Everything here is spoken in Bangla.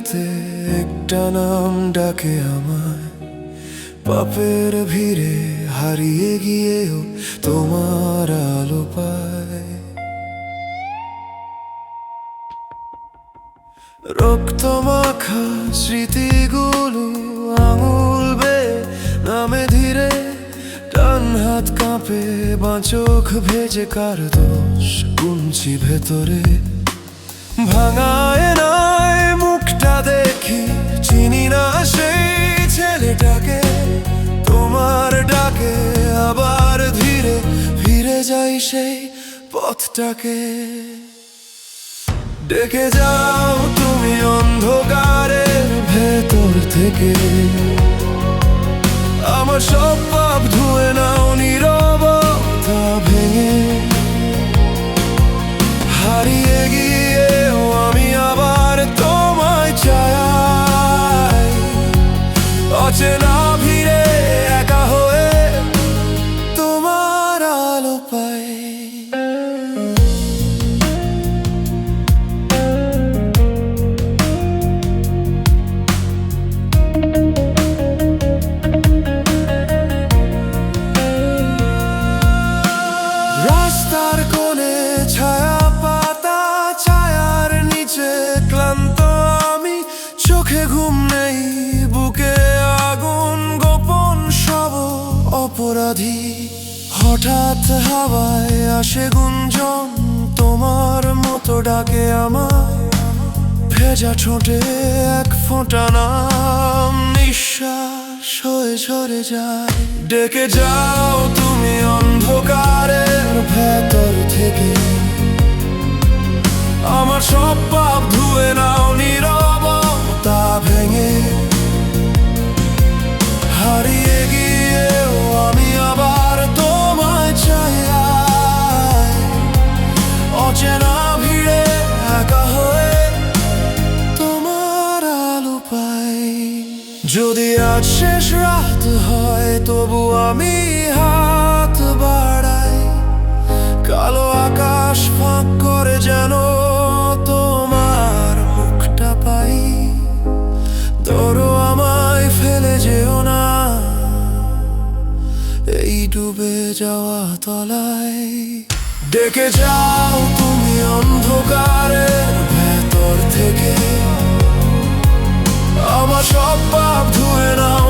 রাতে একটা নাম ডাকে আমায়, পাপের ভিড়ে হারিয়ে গিয়েও তোমার আলো পায়। রক্ত মাখা স্মৃতিগুলো আঙুল বেয়ে নামে ধীরে, ডান হাত কাঁপে বাঁ চোখ ভেজে, কার দোষ গুনছি ভেতরে। ভাঙায় নাই মুখটা দেখি, চিনি না সেই ছেলেটাকে, তোমার ডাকে আবার ধীরে ফিরে যাই সেই পথটাকে। ডেকে যাও তুমি অন্ধকারের ভেতর থেকে, আমার সব পাপ ধুয়ে নাও নীরবতা ভেঙে। হারিয়ে গিয়েও আমি আবার তোমায় চাই, অচেনা ভিড়ে একা হয়ে তোমার আলো পাই। রাস্তার কোণে ছায়া পাতা, ছায়ার নিচে ক্লান্ত আমি, চোখে ঘুম নেই বুকে আগুন, গোপন সব অপরাধী। হঠাৎ হাওয়ায় আসে গুঞ্জন, তোমার মতো ডাকে আমায়, ভেজা ঠোঁটে এক ফোঁটা নাম, নিঃশ্বাস হয়ে ঝরে যায়। ডেকে যাও তুমি অন্ধকারের ভেতর থেকে, আমার সব পাপ ধুয়ে নাও নীরবতা ভেঙে। হারিয়ে গিয়েও আমি আবার তোমায় চাই, অচেনা ভিড়ে একা হয়ে তোমার আলো পাই। যদি আজ শেষ রাত হয় তবু আমি হাত বাড়াই, কালো আকাশ ফাঁক করে যেন তোমার মুখটা পাই। ধরো আমায় ফেলে যেও না এই ডুবে যাওয়া তলায়। ডেকে যাও তুমি অন্ধকারের ভেতর থেকে, আমার সব পাপ ধুয়ে নাও